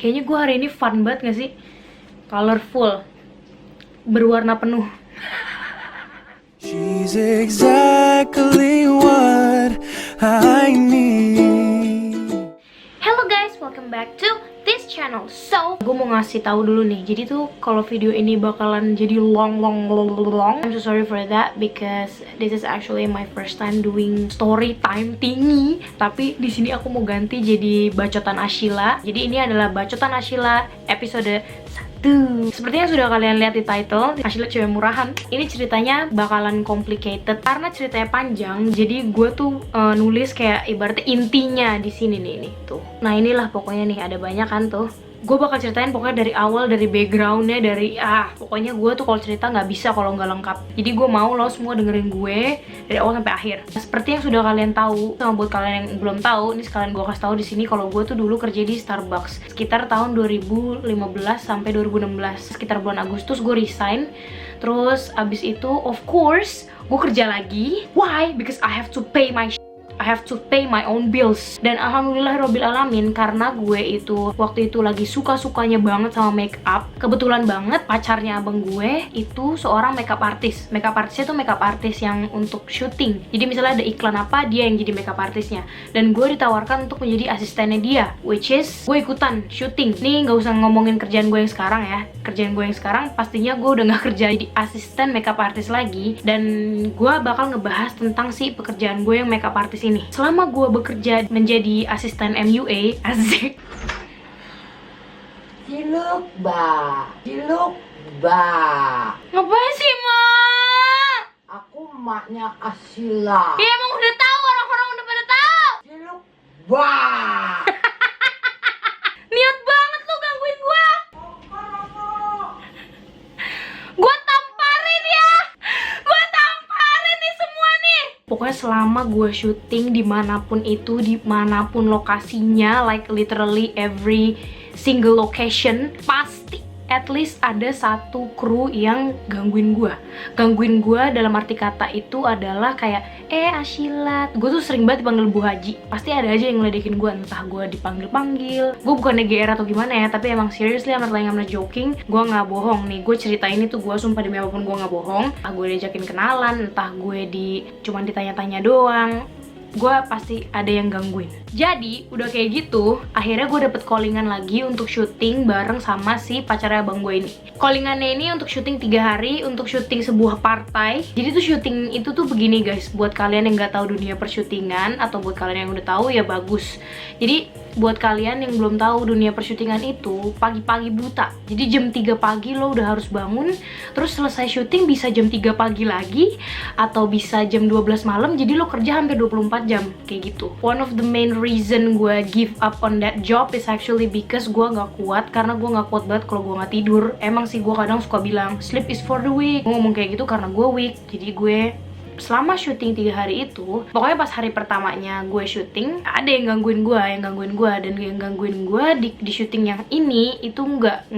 Kayaknya gue hari ini fun banget gak sih? Colorful, berwarna penuh. She's exactly what I need. Hello guys, welcome back to this channel. So, gue mau ngasih tahu dulu nih. Jadi tuh kalau video ini bakalan jadi long. I'm so sorry for that because this is actually my first time doing story time thingy. Tapi di sini aku mau ganti jadi bacotan Ashila. Jadi ini adalah bacotan Ashila episode 1. Seperti yang sudah kalian lihat di title, Ashila cewek murahan. Ini ceritanya bakalan complicated karena ceritanya panjang. Jadi gue tuh nulis kayak ibaratnya intinya di sini nih tuh. Nah inilah pokoknya nih, ada banyak kan tuh. Gue bakal ceritain pokoknya dari awal, dari backgroundnya, dari pokoknya gue tuh kalau cerita nggak bisa kalau nggak lengkap. Jadi gue mau lo semua dengerin gue dari awal sampai akhir. Nah, seperti yang sudah kalian tahu, sama buat kalian yang belum tahu, ini sekalian gue kasih tahu di sini kalau gue tuh dulu kerja di Starbucks sekitar tahun 2015 sampai 2016. Sekitar bulan Agustus gue resign. Terus abis itu of course gue kerja lagi. Why? Because I have to pay my I have to pay my own bills. Dan alhamdulillah robbil alamin, karena gue itu waktu itu lagi suka-sukanya banget sama make up. Kebetulan banget pacarnya abang gue itu seorang makeup artist. Makeup artistnya tuh makeup artist yang untuk syuting. Jadi misalnya ada iklan apa, dia yang jadi makeup artistnya. Dan gue ditawarkan untuk menjadi asistennya dia, which is gue ikutan syuting. Nih nggak usah ngomongin kerjaan gue yang sekarang ya. Kerjaan gue yang sekarang pastinya gue udah nggak kerja jadi asisten makeup artist lagi. Dan gue bakal ngebahas tentang si pekerjaan gue yang makeup artist ini. Selama gue bekerja menjadi asisten MUA, asik. Ciluk ba. Ngapain sih, Ma? Aku emaknya Ashila. Ya emang udah tahu, orang-orang udah pada tahu. Ciluk ba. Niat banget lu gangguin gue. Gue tamparin ya. Gue tamparin nih semua nih. Pokoknya selama gue syuting dimanapun itu, dimanapun lokasinya, like literally every single location, pasti at least ada satu kru yang gangguin gue. Gangguin gue dalam arti kata itu adalah kayak Ashila. Gue tuh sering banget dipanggil Bu Haji. Pasti ada aja yang ngeledekin gue, entah gue dipanggil-panggil. Gue bukannya GR atau gimana ya, tapi emang seriously, I'm not joking. Gue nggak bohong nih, gue ceritain itu gue sumpah demi apapun gue nggak bohong. Entah gue diajakin kenalan, entah gue cuman ditanya-tanya doang, gue pasti ada yang gangguin. Jadi udah kayak gitu, akhirnya gue dapet callingan lagi untuk syuting bareng sama si pacarnya abang gue ini. Callingannya ini untuk syuting 3 hari, untuk syuting sebuah partai. Jadi tuh syuting itu tuh begini guys, buat kalian yang nggak tahu dunia persyutingan atau buat kalian yang udah tahu ya bagus. Jadi buat kalian yang belum tahu dunia persyutingan itu pagi-pagi buta. Jadi jam 3 pagi lo udah harus bangun, terus selesai syuting bisa jam 3 pagi lagi atau bisa jam 12 malam. Jadi lo kerja hampir 24 jam kayak gitu. One of the main reason gue give up on that job is actually because gue nggak kuat, karena gue nggak kuat banget kalau gue nggak tidur. Emang sih gue kadang suka bilang sleep is for the weak. Gue ngomong kayak gitu karena gue weak. Jadi gue selama syuting 3 hari itu, pokoknya pas hari pertamanya gue syuting, ada yang gangguin gue, dan yang gangguin gue di syuting yang ini itu nggak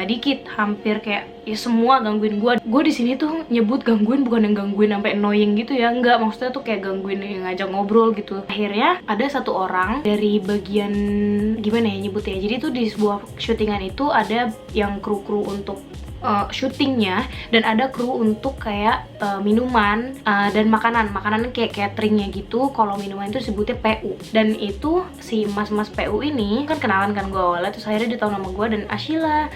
dikit, hampir kayak ya semua gangguin gue. Gue di sini tuh nyebut gangguin bukan yang gangguin sampai annoying gitu ya, nggak, maksudnya tuh kayak gangguin yang ngajak ngobrol gitu. Akhirnya ada satu orang dari bagian gimana ya nyebutnya. Jadi tuh di sebuah syutingan itu ada yang kru untuk syutingnya, dan ada kru untuk kayak minuman dan makanan kayak cateringnya gitu. Kalau minuman itu sebutnya PU. Dan itu si mas PU ini kan kenalan kan gue awalnya, terus akhirnya dia tahu nama gue dan Ashila,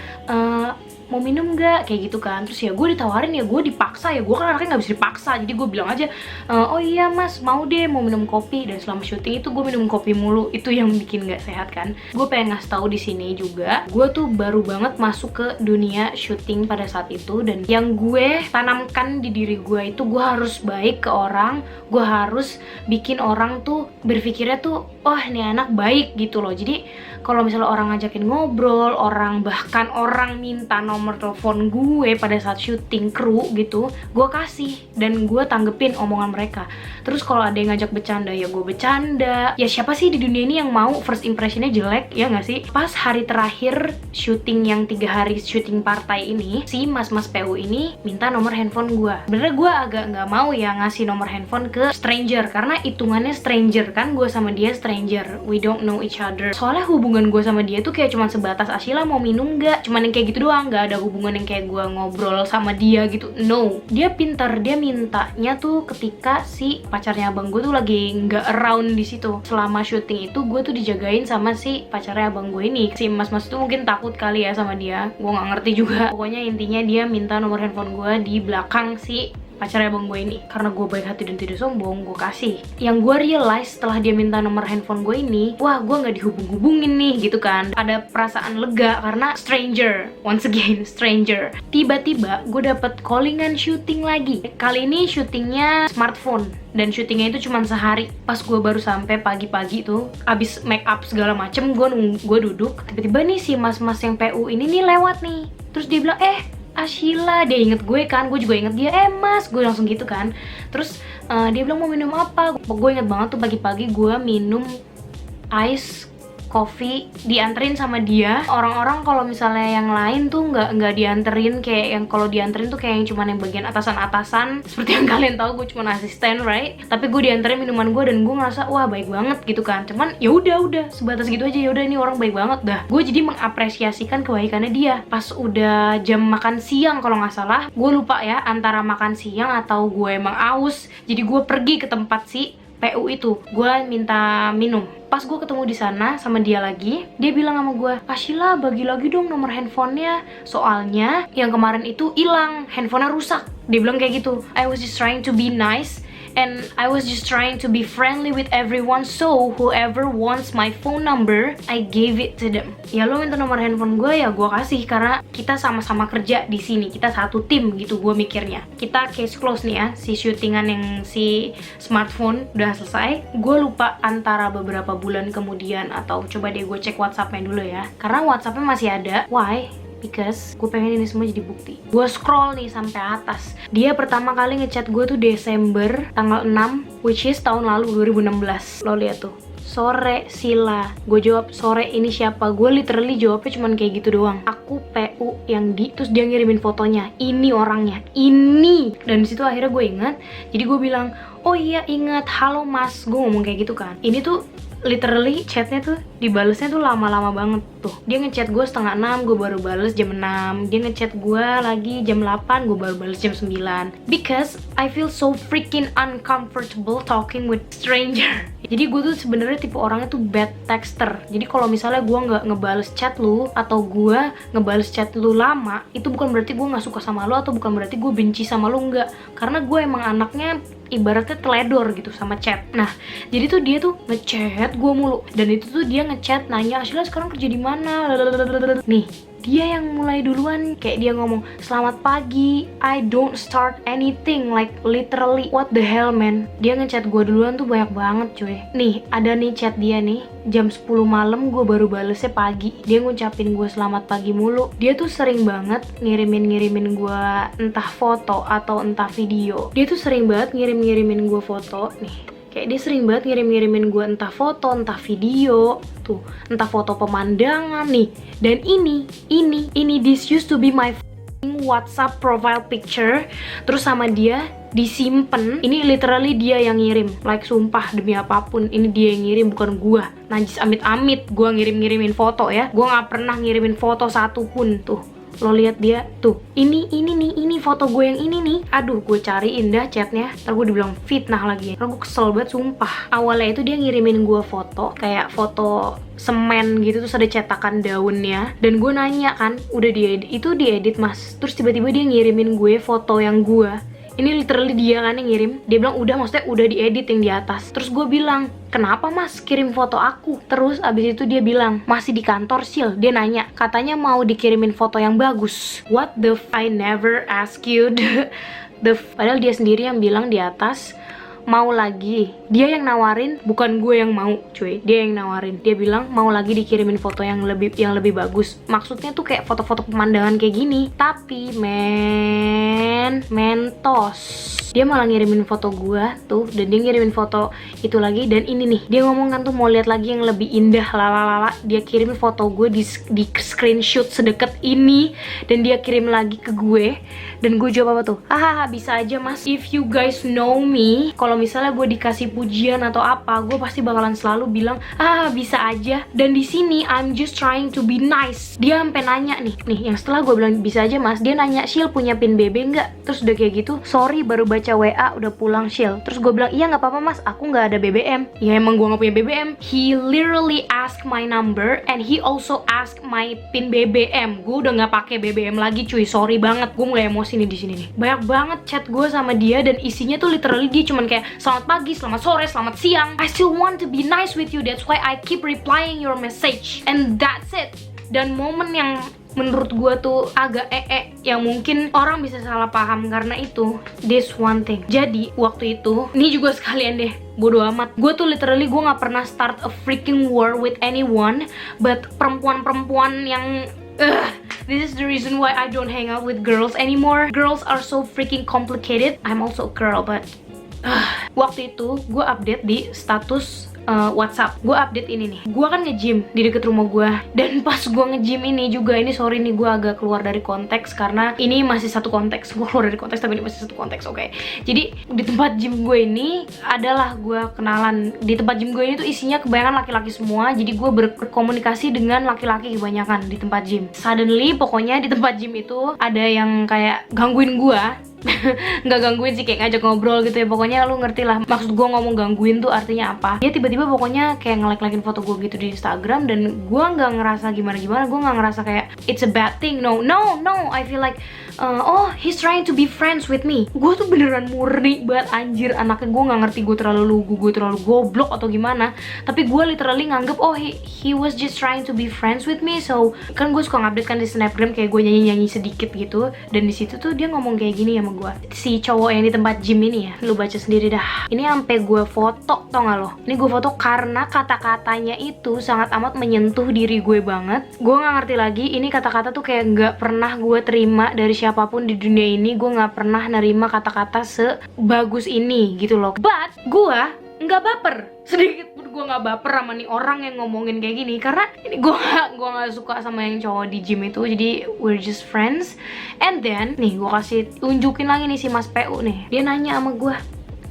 mau minum nggak kayak gitu kan. Terus ya gue ditawarin, ya gue dipaksa, ya gue kan anaknya nggak bisa dipaksa. Jadi gue bilang aja, oh iya mas mau deh, mau minum kopi. Dan selama syuting itu gue minum kopi mulu, itu yang bikin nggak sehat kan. Gue pengen ngasih tahu di sini juga, gue tuh baru banget masuk ke dunia syuting pada saat itu, dan yang gue tanamkan di diri gue itu gue harus baik ke orang, gue harus bikin orang tuh berpikirnya tuh, oh ini anak baik gitu loh. Jadi kalau misalnya orang ngajakin ngobrol, bahkan orang minta nomor nomor telepon gue pada saat syuting kru gitu, gue kasih dan gue tanggepin omongan mereka. Terus kalau ada yang ngajak bercanda ya gue bercanda. Ya siapa sih di dunia ini yang mau first impressionnya jelek, ya nggak sih? Pas hari terakhir syuting yang 3 hari syuting partai ini, si mas-mas PU ini minta nomor handphone gue. Bener gue agak nggak mau ya ngasih nomor handphone ke stranger karena hitungannya stranger kan, gue sama dia stranger, we don't know each other. Soalnya hubungan gue sama dia tuh kayak cuman sebatas Ashila mau minum nggak, cuman yang kayak gitu doang, nggak ada hubungan yang kayak gue ngobrol sama dia gitu. No, dia pintar, dia mintanya tuh ketika si pacarnya abang gue tuh lagi nggak around di situ. Selama syuting itu gue tuh dijagain sama si pacarnya abang gue ini. Si mas-mas tuh mungkin takut kali ya sama dia, gue nggak ngerti juga. Pokoknya intinya dia minta nomor handphone gue di belakang si pacarnya abang gue ini. Karena gue baik hati dan tidak sombong, gue kasih. Yang gue realize setelah dia minta nomor handphone gue ini, wah gue nggak dihubung-hubungin nih gitu kan. Ada perasaan lega karena stranger, once again stranger. Tiba-tiba gue dapet callingan syuting lagi. Kali ini syutingnya smartphone dan syutingnya itu cuma sehari. Pas gue baru sampai pagi-pagi tuh, abis make up segala macem, gue duduk. Tiba-tiba nih si mas-mas yang PU ini nih lewat nih. Terus dia bilang, Ashila, dia inget gue kan, gue juga inget dia, mas, gue langsung gitu kan. Terus dia bilang mau minum apa, gue inget banget tuh pagi-pagi gue minum ice coffee dianterin sama dia. Orang-orang kalau misalnya yang lain tuh nggak dianterin, kayak yang kalau dianterin tuh kayak yang cuman yang bagian atasan-atasan, seperti yang kalian tahu gue cuma asisten, right? Tapi gue dianterin minuman gue dan gue ngerasa wah baik banget gitu kan. Cuman ya udah sebatas gitu aja, ya udah ini orang baik banget dah. Gue jadi mengapresiasikan kebaikannya dia. Pas udah jam makan siang kalau nggak salah, gue lupa ya antara makan siang atau gue emang aus. Jadi gue pergi ke tempat si PU itu, gue minta minum. Pas gue ketemu di sana sama dia lagi, dia bilang sama gue, Ashila bagi lagi dong nomor handphonenya, soalnya yang kemarin itu hilang, handphonenya rusak. Dia bilang kayak gitu. I was just trying to be nice and I was just trying to be friendly with everyone, so whoever wants my phone number, I gave it to them. Ya lo minta nomor handphone gue, ya gue kasih karena kita sama-sama kerja di sini, kita satu tim gitu gue mikirnya. Kita case close nih ya, si syutingan yang si smartphone udah selesai. Gue lupa antara beberapa bulan kemudian atau coba deh gue cek WhatsApp-nya dulu ya, karena WhatsApp-nya masih ada. Why? Because gue pengen ini semua jadi bukti. Gue scroll nih sampai atas. Dia pertama kali ngechat gue tuh Desember tanggal 6, which is tahun lalu 2016. Lo lihat tuh. Sore Sila. Gue jawab sore ini siapa. Gue literally jawabnya cuman kayak gitu doang. Aku PU yang di. Terus dia ngirimin fotonya. Ini orangnya. Ini. Dan disitu akhirnya gue ingat. Jadi gue bilang, oh iya ingat. Halo mas. Gue ngomong kayak gitu kan. Ini tuh literally chatnya tuh dibalesnya tuh lama-lama banget tuh. Dia ngechat gue setengah 6, gue baru bales jam 6. Dia ngechat gue lagi jam 8, gue baru bales jam 9. Because I feel so freaking uncomfortable talking with stranger. Jadi gue tuh sebenarnya tipe orangnya tuh bad texter. Jadi kalau misalnya gue nggak ngebales chat lu atau gue ngebales chat lu lama, itu bukan berarti gue nggak suka sama lu atau bukan berarti gue benci sama lu, nggak. Karena gue emang anaknya ibaratnya teledor gitu sama chat. Nah, jadi tuh dia tuh ngechat gue mulu. Dan itu tuh dia ngechat nanya, Ashila sekarang kerja di mana? Nih, dia yang mulai duluan. Kayak dia ngomong, selamat pagi, I don't start anything. Like literally, what the hell man. Dia ngechat gue duluan tuh banyak banget cuy. Nih, ada nih chat dia nih, jam 10 malam gue baru balesnya pagi. Dia ngucapin gue selamat pagi mulu. Dia tuh sering banget ngirimin gue entah foto atau entah video. Dia tuh sering banget ngirimin gue foto nih. Kayak dia sering banget ngirim-ngirimin gue entah foto, entah video, tuh, entah foto pemandangan nih. Dan ini, this used to be my WhatsApp profile picture. Terus sama dia disimpan. Ini literally dia yang ngirim. Like sumpah demi apapun, ini dia yang ngirim bukan gue. Najis amit-amit gue ngirim-ngirimin foto ya. Gue nggak pernah ngirimin foto satupun tuh. Lo lihat dia tuh, ini foto gue yang ini nih. Aduh, gue cariin dah chatnya, ntar gue dibilang fitnah lagi. Karena gue kesel banget sumpah. Awalnya itu dia ngirimin gue foto, kayak foto semen gitu, terus ada cetakan daunnya. Dan gue nanya kan, udah diedit? Itu diedit mas. Terus tiba-tiba dia ngirimin gue foto yang gue. Ini literally dia kan yang ngirim. Dia bilang udah, maksudnya udah diedit yang di atas. Terus gue bilang, kenapa mas kirim foto aku? Terus abis itu dia bilang, masih di kantor Sil. Dia nanya, katanya mau dikirimin foto yang bagus. What the I never ask you. Padahal dia sendiri yang bilang di atas, mau lagi. Dia yang nawarin, bukan gue yang mau, cuy. Dia yang nawarin. Dia bilang mau lagi dikirimin foto yang lebih bagus. Maksudnya tuh kayak foto-foto pemandangan kayak gini. Tapi mentos. Dia malah ngirimin foto gue tuh, dan dia ngirimin foto itu lagi. Dan ini nih, dia ngomong kan tuh mau lihat lagi yang lebih indah, lalalala. Dia kirim foto gue di screenshot sedekat ini, dan dia kirim lagi ke gue. Dan gue jawab apa tuh? Hahaha, bisa aja mas. If you guys know me, kalau misalnya gue dikasih pujian atau apa, gue pasti bakalan selalu bilang ah bisa aja. Dan di sini I'm just trying to be nice. Dia sampai nanya nih yang setelah gue bilang bisa aja mas, dia nanya, Shil punya pin BB nggak? Terus udah kayak gitu, sorry baru baca WA udah pulang Shil. Terus gue bilang iya nggak apa-apa mas, aku nggak ada BBM. Ya emang gue nggak punya BBM. He literally asked my number and he also asked my pin BBM. Gue udah nggak pakai BBM lagi cuy, sorry banget. Gue mulai emosi nih di sini nih. Banyak banget chat gue sama dia dan isinya tuh literally dia cuman kayak selamat pagi, selamat sore, selamat siang. I still want to be nice with you, that's why I keep replying your message. And that's it. Dan momen yang menurut gue tuh agak yang mungkin orang bisa salah paham karena itu, this one thing. Jadi waktu itu, ini juga sekalian deh, bodo amat. Gue tuh literally gue nggak pernah start a freaking war with anyone, but perempuan-perempuan yang this is the reason why I don't hang out with girls anymore. Girls are so freaking complicated. I'm also a girl, but waktu itu gue update di status WhatsApp. Gue update ini nih. Gue kan nge-gym di deket rumah gue. Dan pas gue nge-gym ini juga, ini sorry nih gue agak keluar dari konteks karena ini masih satu konteks. Gue keluar dari konteks tapi ini masih satu konteks, oke. Jadi di tempat gym gue ini adalah gue kenalan. Di tempat gym gue ini tuh isinya kebanyakan laki-laki semua. Jadi gue berkomunikasi dengan laki-laki kebanyakan di tempat gym. Suddenly pokoknya di tempat gym itu ada yang kayak gangguin gue. Nggak gangguin sih, kayak ngajak ngobrol gitu ya. Pokoknya lu ngerti lah maksud gue ngomong gangguin tuh artinya apa. Dia tiba-tiba pokoknya kayak nge-like-likein foto gue gitu di Instagram. Dan gue nggak ngerasa gimana-gimana. Gue nggak ngerasa kayak it's a bad thing. No, I feel like oh he's trying to be friends with me. Gue tuh beneran murni banget anjir anaknya. Gue nggak ngerti gue terlalu lugu, gue terlalu goblok atau gimana. Tapi gue literally nganggep oh he was just trying to be friends with me. So kan gue suka ngupdate kan di Snapgram kayak gue nyanyi-nyanyi sedikit gitu. Dan di situ tuh dia ngomong kayak gini sama gue, si cowok yang di tempat gym ini ya, lu baca sendiri dah. Ini sampai gue foto, tau gak lo? Ini gue foto karena kata-katanya itu sangat amat menyentuh diri gue banget. Gue nggak ngerti lagi, ini kata-kata tuh kayak nggak pernah gue terima dari siapapun di dunia ini. Gue nggak pernah nerima kata-kata sebagus ini gitu loh. But gue nggak baper sedikit pun. Gue nggak baper sama nih orang yang ngomongin kayak gini karena ini gue nggak suka sama yang cowok di gym itu. Jadi we're just friends. And then nih gue kasih tunjukin lagi nih si Mas PU nih. Dia nanya sama gue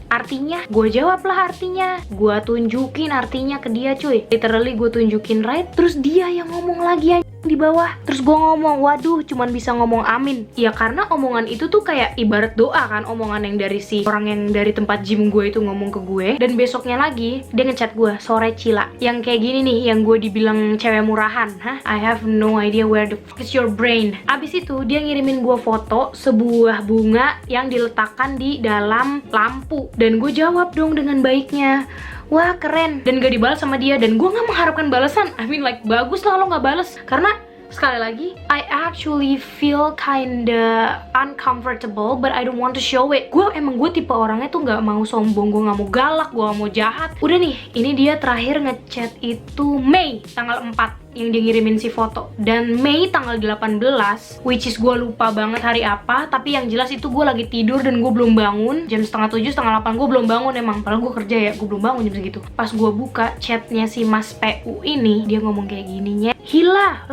artinya, gue jawab lah artinya. Gue tunjukin artinya ke dia cuy. Literally gue tunjukin right, terus dia yang ngomong lagi di bawah. Terus gue ngomong, waduh cuman bisa ngomong amin. Ya karena omongan itu tuh kayak ibarat doa kan, omongan yang dari si orang yang dari tempat gym gue itu ngomong ke gue. Dan besoknya lagi dia ngechat gue, sore Cila, yang kayak gini nih, yang gue dibilang cewek murahan. Hah? I have no idea where the fuck is your brain. Abis itu dia ngirimin gue foto sebuah bunga yang diletakkan di dalam lampu. Dan gue jawab dong dengan baiknya, wah keren. Dan gak dibalas sama dia. Dan gue gak mengharapkan balasan. I mean like bagus lah lo gak bales. Karena sekali lagi I actually feel kinda uncomfortable, but I don't want to show it. Gue tipe orangnya tuh gak mau sombong. Gue gak mau galak, gue gak mau jahat. Udah nih, ini dia terakhir ngechat itu Mei tanggal 4 yang dia ngirimin si foto. Dan Mei tanggal 18, which is gue lupa banget hari apa. Tapi yang jelas itu gue lagi tidur dan gue belum bangun. Jam setengah 7, setengah 8 gue belum bangun emang. Padahal gue kerja ya, gue belum bangun jam segitu. Pas gue buka chatnya si Mas PU ini, dia ngomong kayak gininya, Hila,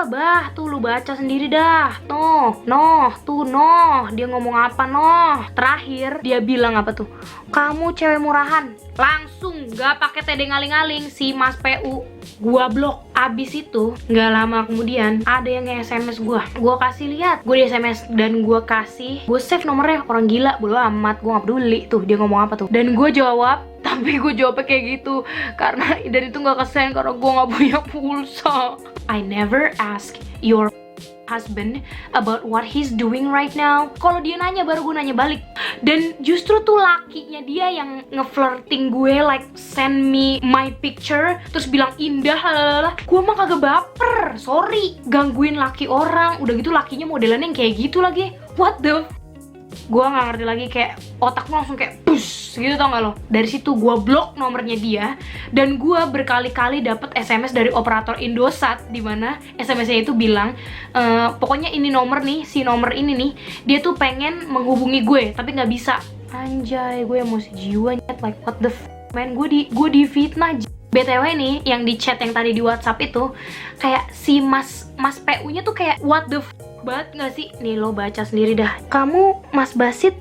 bah tuh lu baca sendiri dah. Dia ngomong apa terakhir dia bilang apa tuh, kamu cewek murahan. Langsung gak pakai tedeng aling-aling si Mas PU, gua blok. Abis itu nggak lama kemudian ada yang nge-SMS gue kasih lihat, gue di SMS dan gue save nomornya. Orang gila, bodo amat, gue nggak peduli tuh dia ngomong apa tuh. Dan gue jawab, tapi gue jawabnya kayak gitu karena dan itu nggak kesen karena gue nggak punya pulsa. I never ask your husband about what he's doing right now. Kalau dia nanya baru gue nanya balik. Dan justru tuh lakinya dia yang ngeflirting gue, like send me my picture terus bilang indah lalala. Gue mah kagak baper, sorry. Gangguin laki orang, udah gitu lakinya modelannya yang kayak gitu lagi. What the Gue nggak ngerti lagi, kayak otak gue langsung kayak push gitu, tau gak lo? Dari situ gue blok nomornya dia, dan gue berkali-kali dapet SMS dari operator Indosat, dimana SMS-nya itu bilang pokoknya ini nomor nih, si nomor ini nih, dia tuh pengen menghubungi gue tapi nggak bisa. Anjay, gue emosi jiwa nyet, like what the man, gue di fitnah. BTW nih, yang di chat yang tadi di WhatsApp itu, kayak si mas PU-nya tuh kayak what the banget gak sih? Nih lo baca sendiri dah. Kamu Mas Basit,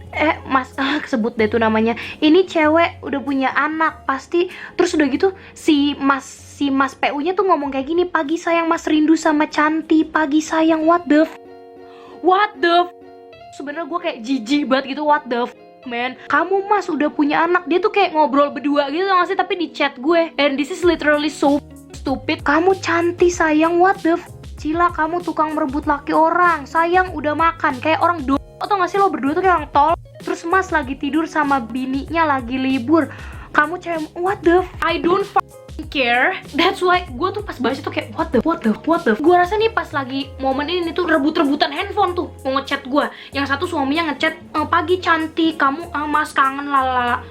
kesebut deh tuh namanya. Ini cewek udah punya anak pasti. Terus udah gitu si mas PU-nya tuh ngomong kayak gini, pagi sayang Mas rindu sama Canti, pagi sayang. What the sebenarnya gue kayak jijik banget gitu. What the man, kamu Mas udah punya anak. Dia tuh kayak ngobrol berdua gitu gak sih, tapi di chat gue. And this is literally so stupid. Kamu Canti sayang, what the Cila, kamu tukang merebut laki orang. Sayang udah makan, kayak orang atau gak sih lo berdua tuh kayak orang tol. Terus Mas lagi tidur sama bininya, lagi libur. Kamu cewek, what the I don't care. That's why gue tuh pas baca tuh kayak what the gue rasa nih pas lagi momen ini tuh rebut-rebutan handphone tuh mau ngechat gue. Yang satu suaminya ngechat, pagi cantik, kamu Mas kangen lalala.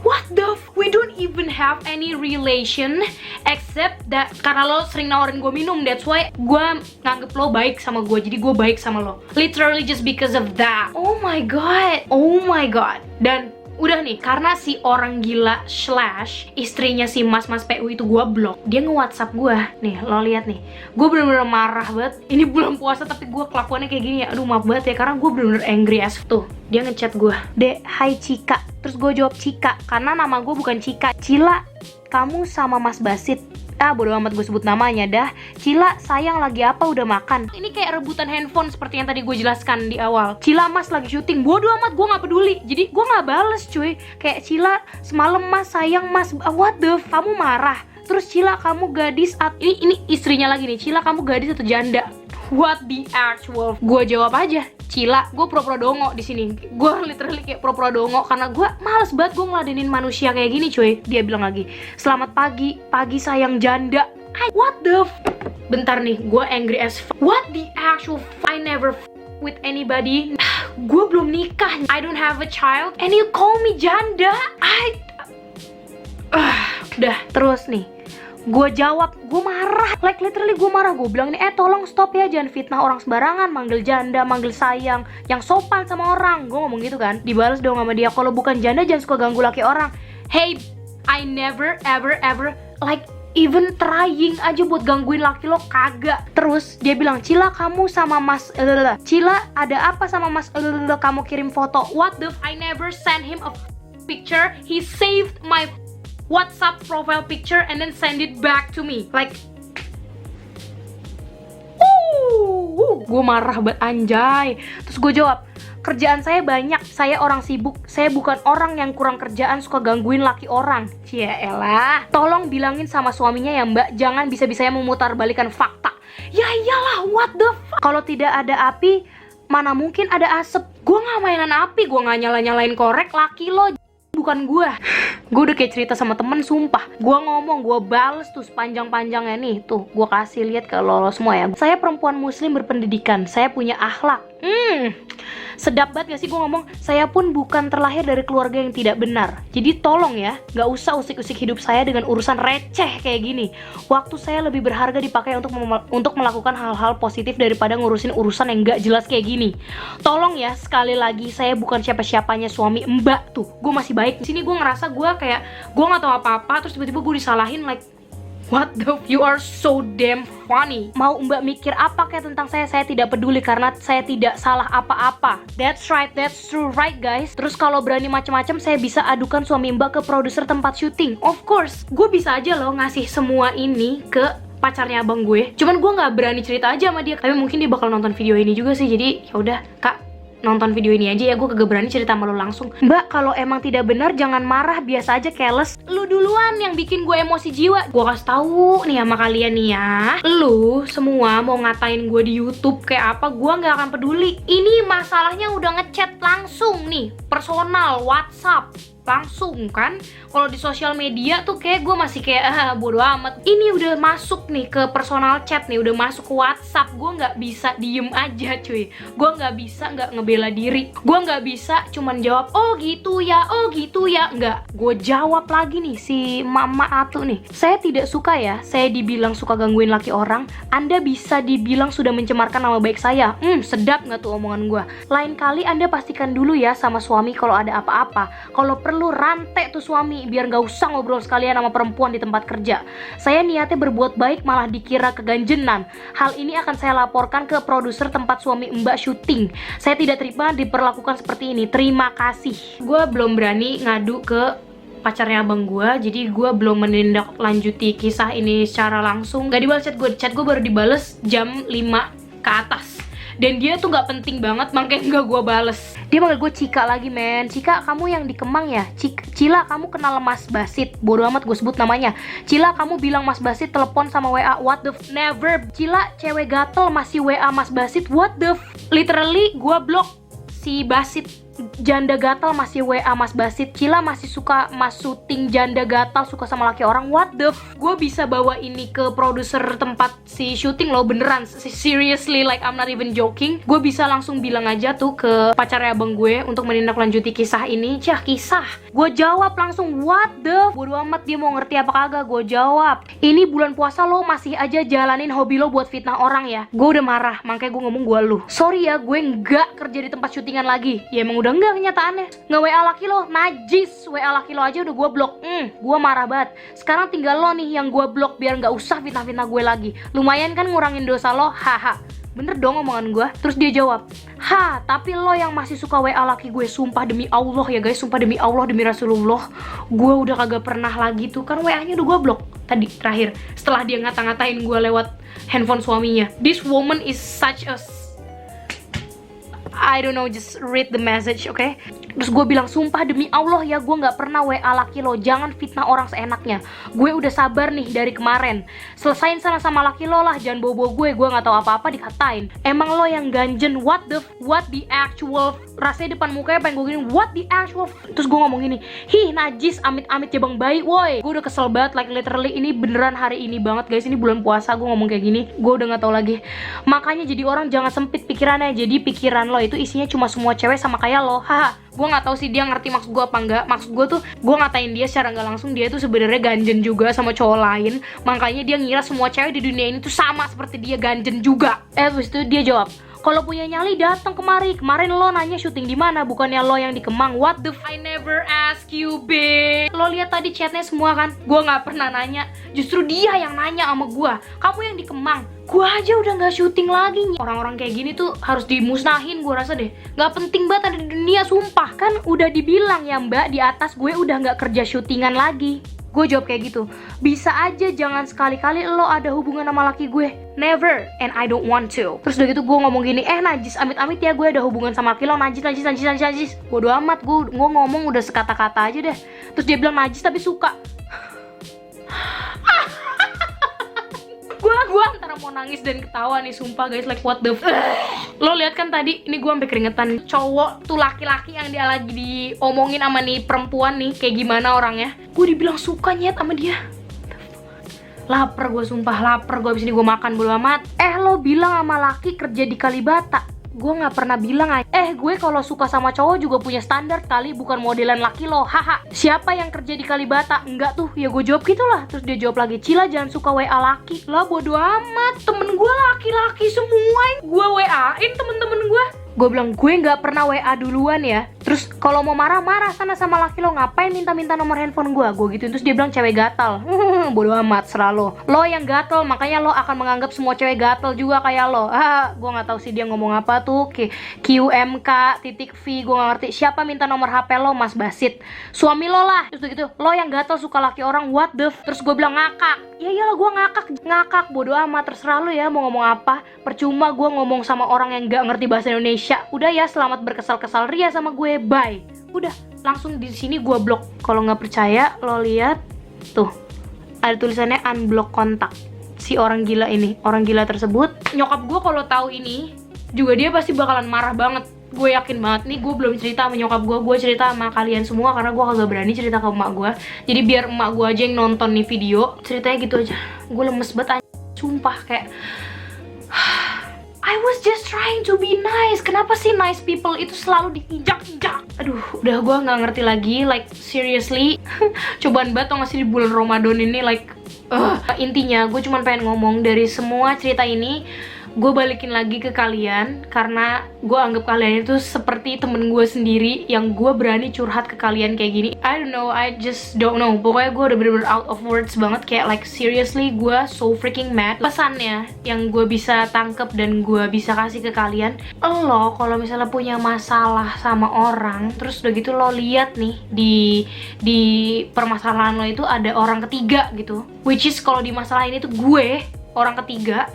What the we don't even have any relation except that karena lo sering nawarin gue minum, that's why gue nganggep lo baik sama gue, jadi gue baik sama lo, literally just because of that. Oh my god. Dan udah nih, karena si orang gila slash istrinya si mas PU itu gue blok, dia nge-WhatsApp gue. Nih lo lihat nih, gue bener-bener marah banget. Ini bulan puasa tapi gue kelakuannya kayak gini ya. Aduh maaf banget ya, karena gue bener-bener angry as tuh. Dia ngechat gue, Dek, hai Cika. Terus gue jawab Cika, karena nama gue bukan Cika. Cila, kamu sama Mas Basit. Bodo amat gue sebut namanya dah. Cila, sayang lagi apa, udah makan? Ini kayak rebutan handphone seperti yang tadi gue jelaskan di awal. Cila, Mas lagi syuting. Bodo amat, gue gak peduli. Jadi gue gak bales cuy. Kayak Cila, semalam Mas, sayang Mas. What the kamu marah. Terus Cila, kamu gadis ini istrinya lagi nih. Cila, kamu gadis atau janda? What the actual? Gue jawab aja, Cila, gue pura-pura dongo di sini. Gue literally kayak pura-pura dongo karena gue males banget gue ngeladenin manusia kayak gini cuy. Dia bilang lagi, selamat pagi sayang janda. What the bentar nih, gue angry as what the actual I never with anybody. Gue belum nikah, I don't have a child, and you call me janda. Udah, terus nih gue jawab, gue marah, like literally gue marah. Gue bilang ini, tolong stop ya, jangan fitnah orang sembarangan, manggil janda, manggil sayang, yang sopan sama orang. Gue ngomong gitu kan, dibalas dong sama dia, kalau bukan janda jangan suka ganggu laki orang. Hey, I never ever like even trying aja buat gangguin laki lo, kagak. Terus dia bilang, Cila, kamu sama Mas Cila, ada apa sama Mas kamu kirim foto. What the I never send him a picture. He saved my WhatsApp profile picture and then send it back to me. Like, gue marah banget anjay. Terus gue jawab, kerjaan saya banyak, saya orang sibuk, saya bukan orang yang kurang kerjaan suka gangguin laki orang. Ciaelah, tolong bilangin sama suaminya ya Mbak, jangan bisa-bisanya memutarbalikan fakta. Ya iyalah, what the fuck. Kalau tidak ada api, mana mungkin ada asap. Gue gak mainan api, gue gak nyala-nyalain korek laki lo, bukan gue. Gue udah kayak cerita sama temen, sumpah. Gue ngomong, gue bales tuh sepanjang-panjangnya nih. Tuh, gue kasih lihat ke lo semua ya. Saya perempuan muslim berpendidikan, saya punya akhlak. Sedap banget gak sih gue ngomong? Saya pun bukan terlahir dari keluarga yang tidak benar. Jadi tolong ya, gak usah usik-usik hidup saya dengan urusan receh kayak gini. Waktu saya lebih berharga dipakai untuk melakukan hal-hal positif daripada ngurusin urusan yang gak jelas kayak gini. Tolong ya, sekali lagi, saya bukan siapa-siapanya suami Mbak. Tuh, gue masih baik. Di sini gue ngerasa gue kayak gue gak tahu apa-apa, terus tiba-tiba gue disalahin, like what the you are so damn funny. Mau Mbak mikir apa kayak tentang saya tidak peduli karena saya tidak salah apa-apa. That's right, that's true, right guys. Terus kalau berani macam-macam saya bisa adukan suami Mbak ke produser tempat syuting. Of course, gue bisa aja loh ngasih semua ini ke pacarnya abang gue. Cuman gue nggak berani cerita aja sama dia. Tapi mungkin dia bakal nonton video ini juga sih. Jadi ya udah Kak, nonton video ini aja ya, gue kagak berani cerita sama lo langsung. Mbak, kalau emang tidak benar jangan marah, biasa aja keles. Lu duluan yang bikin gue emosi jiwa. Gue kasih tahu nih sama kalian nih ya, lu semua mau ngatain gue di YouTube kayak apa, gue nggak akan peduli. Ini masalahnya udah ngechat langsung nih, personal WhatsApp. langsung kan. Kalau di sosial media tuh kayak gue masih kayak bodo amat. Ini udah masuk nih ke personal chat nih, udah masuk ke WhatsApp, gue nggak bisa diem aja cuy. Gue nggak bisa nggak ngebela diri, gue nggak bisa cuman jawab oh gitu ya, nggak. Gue jawab lagi nih si Mama Atu nih, saya tidak suka ya saya dibilang suka gangguin laki orang. Anda bisa dibilang sudah mencemarkan nama baik saya. Sedap nggak tuh omongan gue. Lain kali Anda pastikan dulu ya sama suami kalau ada apa-apa. Kalau perlu rantai tuh suami biar nggak usah ngobrol sekalian sama perempuan di tempat kerja. Saya niatnya berbuat baik malah dikira keganjenan. Hal ini akan saya laporkan ke produser tempat suami Mbak syuting. Saya tidak terima diperlakukan seperti ini. Terima kasih. Gue belum berani ngadu ke pacarnya abang gue, jadi gue belum menindaklanjuti kisah ini secara langsung. Gak dibalas chat gue baru dibales jam 5 ke atas. Dan dia tuh gak penting banget, makanya gak gue bales. Dia manggil gue Cika lagi men. Cika, kamu yang di Kemang ya? Cila, kamu kenal Mas Basit? Bodo amat gue sebut namanya. Cila, kamu bilang Mas Basit telepon sama WA. What the never. Cila, cewek gatel masih WA Mas Basit. What the literally gue blok si Basit. Janda gatal masih WA Mas Basit. Cila masih suka mas syuting janda gatal suka sama laki orang. What the gue bisa bawa ini ke produser tempat si syuting loh, beneran. Seriously, like I'm not even joking. Gue bisa langsung bilang aja tuh ke pacarnya abang gue untuk menindaklanjuti kisah ini. Kisah gue jawab langsung what the. Bodo amat dia mau ngerti apa kagak, gue jawab. Ini bulan puasa lo masih aja jalanin hobi lo buat fitnah orang ya. Gue udah marah, makanya gue ngomong gue lu. Sorry ya, gue nggak kerja di tempat syutingan lagi. Ya emang udah enggak kenyataannya. Nge-WA laki lo, najis. WA laki lo aja udah gue blok. Gue marah banget. Sekarang tinggal lo nih yang gue blok biar nggak usah fitnah-fitnah gue lagi. Lumayan kan ngurangin dosa lo, haha. Bener dong omongan gue. Terus dia jawab, tapi lo yang masih suka WA laki gue. Sumpah demi Allah ya guys, sumpah demi Allah, demi Rasulullah, gue udah kagak pernah lagi tuh. Kan WA-nya udah gue blok tadi terakhir, setelah dia ngata-ngatain gue lewat handphone suaminya. This woman is such a I don't know, just read the message, okay? Terus gue bilang, sumpah demi Allah ya, gue gak pernah WA laki lo. Jangan fitnah orang seenaknya. Gue udah sabar nih dari kemarin. Selesain sana sama laki lo lah, jangan bobo gue gak tahu apa-apa dikatain. Emang lo yang ganjen, what the actual. Rasanya depan mukanya pengen gue gini, what the actual. Terus gue ngomong gini, najis, amit-amit jabang bayi, woi. Gue udah kesel banget, like literally ini beneran hari ini banget guys. Ini bulan puasa gue ngomong kayak gini. Gue udah gak tahu lagi. Makanya jadi orang jangan sempit pikirannya. Jadi pikiran lo itu isinya cuma semua cewek sama kayak lo. Haha. Gue nggak tahu sih dia ngerti maksud gue apa enggak. Maksud gue tuh, gue ngatain dia secara nggak langsung dia tuh sebenarnya ganjen juga sama cowok lain. Makanya dia ngira semua cewek di dunia ini tuh sama seperti dia, ganjen juga. Terus itu dia jawab, kalau punya nyali datang kemari. Kemarin lo nanya syuting di mana, bukannya lo yang di Kemang. What the I never ask you, babe. Lo lihat tadi chatnya semua kan? Gue nggak pernah nanya. Justru dia yang nanya sama gue. Kamu yang di Kemang. Gue aja udah nggak syuting lagi. Orang-orang kayak gini tuh harus dimusnahin, gue rasa deh. Nggak penting banget ada di dunia, sumpah. Kan udah dibilang ya mbak di atas, gue udah nggak kerja syutingan lagi. Gue jawab kayak gitu. Bisa aja jangan sekali-kali lo ada hubungan sama laki gue. Never, and I don't want to. Terus udah gitu gue ngomong gini, najis, amit-amit ya gue ada hubungan sama laki lo. Najis. Bodo amat, gue ngomong udah sekata-kata aja deh. Terus dia bilang najis tapi suka. Gue antara mau nangis dan ketawa nih, sumpah guys, like what the Lo lihat kan tadi, ini gue sampai keringetan. Cowok tuh laki-laki yang dia lagi diomongin sama nih perempuan nih, kayak gimana orangnya. Gue dibilang suka nyet sama dia. Laper gue, sumpah laper gue, abis ini gue makan bodo amat. Lo bilang sama laki kerja di Kalibata. Gue gak pernah bilang gue kalau suka sama cowok juga punya standar kali, bukan modelan laki lo, haha. Siapa yang kerja di Kalibata? Enggak tuh, ya gue jawab gitulah. Terus dia jawab lagi, Cila jangan suka WA laki. Lah bodo amat, temen gue laki-laki semua. Gue WA-in temen-temen gue. Gue bilang, gue gak pernah WA duluan ya. Terus kalau mau marah-marah sana sama laki lo. Ngapain minta-minta nomor handphone gue? Gue gituin. Terus dia bilang cewek gatal. Bodo amat, serah lo. Lo yang gatal, makanya lo akan menganggap semua cewek gatal juga kayak lo. Gue gak tahu sih dia ngomong apa tuh. QMK.V. Gue gak ngerti. Siapa minta nomor HP lo? Mas Basit. Suami lo lah. Terus gitu, lo yang gatal suka laki orang. What the Terus gue bilang ngakak. Ya iyalah gue ngakak. Bodo amat, terserah lo ya mau ngomong apa. Percuma gue ngomong sama orang yang gak ngerti bahasa Indonesia. Udah ya, selamat berkesal-kesal ria sama gue, bye. Udah, langsung di sini gue blok. Kalau nggak percaya, lo lihat tuh, ada tulisannya unblock kontak. Si orang gila ini, orang gila tersebut. Nyokap gue kalau tahu ini juga dia pasti bakalan marah banget. gue yakin banget nih, gue belum cerita sama nyokap gue cerita sama kalian semua karena gue kagak berani cerita ke emak gue. Jadi biar emak gue aja yang nonton nih video. Ceritanya gitu aja. Gue lemes banget, sumpah kayak I was just trying to be nice. Kenapa sih nice people itu selalu diinjak-injak? Aduh, udah gue nggak ngerti lagi. Like seriously, cobaan banget tau gak sih di bulan Ramadan ini. Like intinya gue cuma pengen ngomong dari semua cerita ini, gue balikin lagi ke kalian karena gue anggap kalian itu seperti temen gue sendiri yang gue berani curhat ke kalian kayak gini. I don't know, I just don't know. Pokoknya gue udah bener-bener out of words banget. Kayak like seriously gue so freaking mad. Pesannya yang gue bisa tangkep dan gue bisa kasih ke kalian, lo kalau misalnya punya masalah sama orang, terus udah gitu lo lihat nih di permasalahan lo itu ada orang ketiga gitu, which is kalau di masalah ini tuh gue orang ketiga,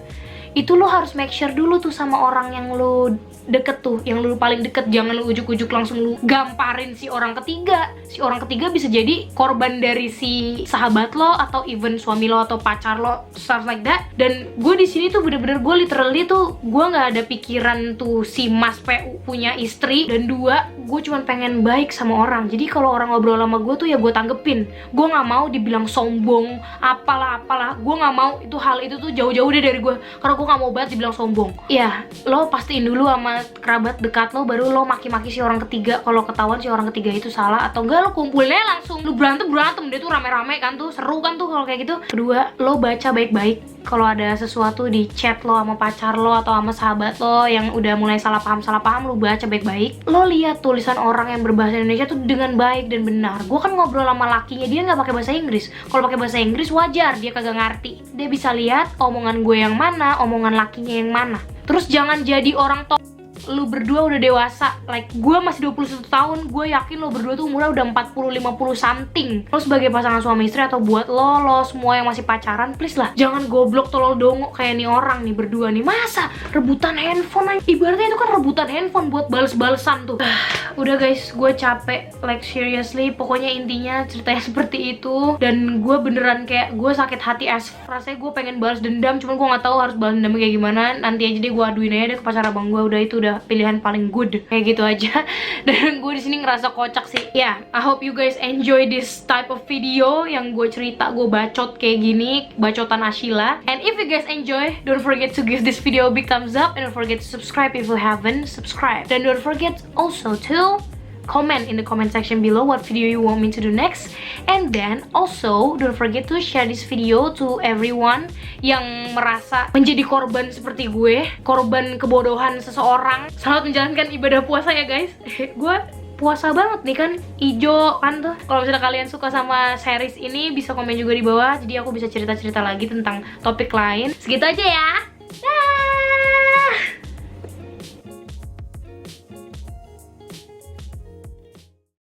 itu lo harus make sure dulu tuh sama orang yang lo deket tuh, yang lo paling deket. Jangan lo ujuk-ujuk langsung lo gamparin si orang ketiga. Si orang ketiga bisa jadi korban dari si sahabat lo atau even suami lo atau pacar lo, stuff like that. Dan gue di sini tuh bener-bener gue literally tuh gue nggak ada pikiran tuh si Mas PU punya istri, dan dua, gue cuman pengen baik sama orang. Jadi kalau orang ngobrol sama gue tuh ya gue tanggepin. Gue nggak mau dibilang sombong, apalah. Gue nggak mau itu, hal itu tuh jauh-jauh deh dari gue, karena gue nggak mau banget dibilang sombong. Ya, lo pastiin dulu sama kerabat dekat lo, baru lo maki-maki si orang ketiga. Kalau ketahuan si orang ketiga itu salah atau enggak, lo kumpulnya langsung, lo berantem deh tuh rame-rame kan tuh, seru kan tuh kalau kayak gitu. Kedua, lo baca baik-baik kalau ada sesuatu di chat lo sama pacar lo atau sama sahabat lo yang udah mulai salah paham, lo baca baik-baik. Lo lihat tulisan orang yang berbahasa Indonesia tuh dengan baik dan benar. Gue kan ngobrol sama lakinya, dia nggak pakai bahasa Inggris. Kalau pakai bahasa Inggris wajar dia kagak ngerti. Dia bisa lihat omongan gue yang mana, omongan lakinya yang mana. Terus jangan jadi orang lu berdua udah dewasa, like gue masih 21 tahun, gue yakin lo berdua tuh umurnya udah 40-50 something. Lo sebagai pasangan suami istri atau buat lo semua yang masih pacaran, please lah, jangan goblok tolol dongo kayak nih orang nih berdua nih. Masa rebutan handphone aja, ibaratnya itu kan rebutan handphone buat bales-balesan tuh. Udah guys, gue capek, like seriously. Pokoknya intinya ceritanya seperti itu, dan gue beneran kayak gue sakit hati as. Rasanya gue pengen balas dendam, cuman gue nggak tahu harus balas dendam kayak gimana. Nanti aja deh gue aduin aja deh ke pacar abang gue. Udah, itu udah pilihan paling good, kayak gitu aja. Dan gue di sini ngerasa kocak sih. Yeah, I hope you guys enjoy this type of video yang gue cerita, gue bacot kayak gini, bacotan Ashila. And if you guys enjoy, don't forget to give this video a big thumbs up, and don't forget to subscribe if you haven't subscribed. Dan don't forget also to comment in the comment section below what video you want me to do next. And then also don't forget to share this video to everyone yang merasa menjadi korban seperti gue, korban kebodohan seseorang. Selamat menjalankan ibadah puasa ya guys. Gue puasa banget nih kan, ijo kan tuh. Kalau misalnya kalian suka sama series ini bisa komen juga di bawah, jadi aku bisa cerita-cerita lagi tentang topik lain. Segitu aja ya.